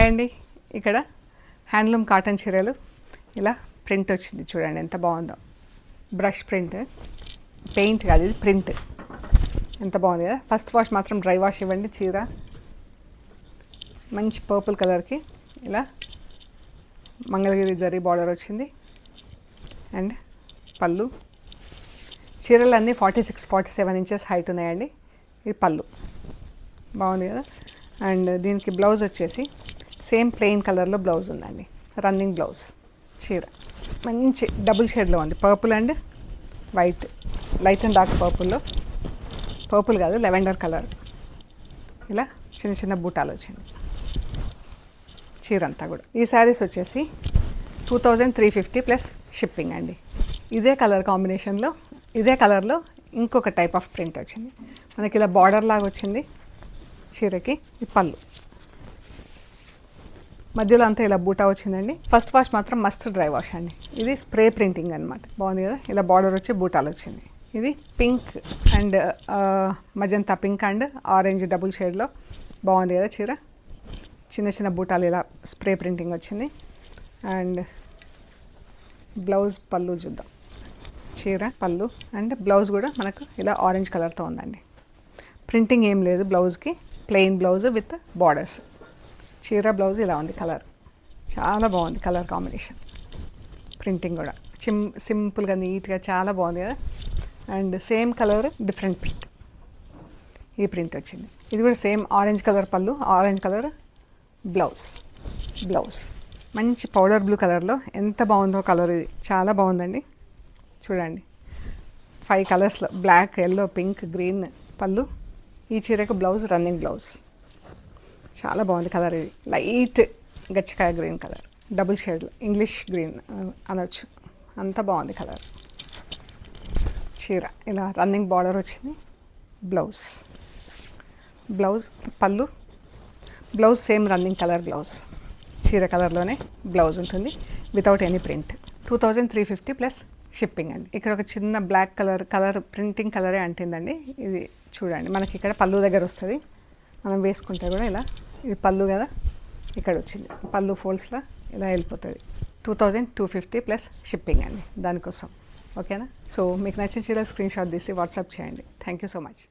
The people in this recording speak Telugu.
అండి, ఇక్కడ హ్యాండ్లూమ్ కాటన్ చీరలు ఇలా ప్రింట్ వచ్చింది చూడండి ఎంత బాగుందో. బ్రష్ ప్రింట్, పెయింట్ కాదు ఇది ప్రింట్. ఎంత బాగుంది కదా. ఫస్ట్ వాష్ మాత్రం డ్రై వాష్ ఇవ్వండి. చీర మంచి పర్పుల్ కలర్కి ఇలా మంగళగిరి జరీ బార్డర్ వచ్చింది. అండ్ పళ్ళు. చీరలన్నీ 46-47 ఇంచెస్ హైట్ ఉన్నాయండి. ఇది పళ్ళు బాగుంది కదా. అండ్ దీనికి బ్లౌజ్ వచ్చేసి సేమ్ ప్లెయిన్ కలర్లో బ్లౌజ్ ఉందండి, రన్నింగ్ బ్లౌజ్. చీర మంచి డబుల్ షేడ్లో ఉంది, purple and white, light and dark పర్పుల్లో. పర్పుల్ కాదు, లెవెండర్ కలర్. ఇలా చిన్న చిన్న బూటాలు వచ్చింది చీర అంతా కూడా. ఈ శారీస్ వచ్చేసి 2350 ప్లస్ షిప్పింగ్ అండి. ఇదే కలర్ కాంబినేషన్లో, ఇదే కలర్లో ఇంకొక టైప్ ఆఫ్ ప్రింట్ వచ్చింది మనకి. ఇలా బార్డర్ లాగా వచ్చింది చీరకి. ఈ పళ్ళు మధ్యలో అంతా ఇలా బూటా వచ్చిందండి. ఫస్ట్ వాష్ మాత్రం మస్ట్ డ్రై వాష్ అండి. ఇది స్ప్రే ప్రింటింగ్ అనమాట. బాగుంది కదా. ఇలా బార్డర్ వచ్చి బూటాలు వచ్చింది. ఇది pink and magenta pink and orange double షేడ్లో బాగుంది కదా చీర. చిన్న చిన్న బూటాలు ఇలా స్ప్రే ప్రింటింగ్ వచ్చింది. అండ్ బ్లౌజ్ పళ్ళు చూద్దాం. చీర పళ్ళు అండ్ బ్లౌజ్ కూడా మనకు ఇలా ఆరెంజ్ కలర్తో ఉందండి. ప్రింటింగ్ ఏం లేదు బ్లౌజ్కి, ప్లెయిన్ బ్లౌజ్ విత్ బార్డర్స్. చీర బ్లౌజ్ ఇలా ఉంది. కలర్ చాలా బాగుంది, కలర్ కాంబినేషన్. ప్రింటింగ్ కూడా సింపుల్గా నీట్గా చాలా బాగుంది కదా. And same colour different print. ఈ ప్రింట్ వచ్చింది. ఇది కూడా సేమ్ ఆరెంజ్ కలర్ పళ్ళు, ఆరెంజ్ కలర్ బ్లౌజ్. మంచి పౌడర్ బ్లూ కలర్లో ఎంత బాగుందో కలర్. ఇది చాలా బాగుందండి చూడండి. 5 కలర్స్లో బ్లాక్, ఎల్లో, పింక్, గ్రీన్ పళ్ళు. ఈ చీరకు బ్లౌజ్ రన్నింగ్ బ్లౌజ్. చాలా బాగుంది కలర్. ఇది లైట్ గచ్చకాయ గ్రీన్ కలర్, డబుల్ షేడ్లో ఇంగ్లీష్ గ్రీన్ అనొచ్చు. అంత బాగుంది కలర్. చీర ఇలా రన్నింగ్ బార్డర్ వచ్చింది. బ్లౌజ్ పళ్ళు, blouse same running colour blouse. చీర కలర్లోనే బ్లౌజ్ ఉంటుంది without any print. 2350 plus shipping అండి. ఇక్కడ ఒక చిన్న బ్లాక్ కలర్ ప్రింటింగ్ కలరే అంటిందండి. ఇది చూడండి మనకి ఇక్కడ పళ్ళు దగ్గర వస్తుంది. మనం వేసుకుంటే కూడా ఇలా, ఇది పళ్ళు కదా, ఇక్కడ వచ్చింది పళ్ళు ఫోల్డ్స్లో ఇలా వెళ్ళిపోతుంది. 2250 ప్లస్ షిప్పింగ్ అండి దానికోసం. ఓకేనా. సో మీకు నచ్చిన చీరలు స్క్రీన్ షాట్ తీసి వాట్సాప్ చేయండి. Thank you so much.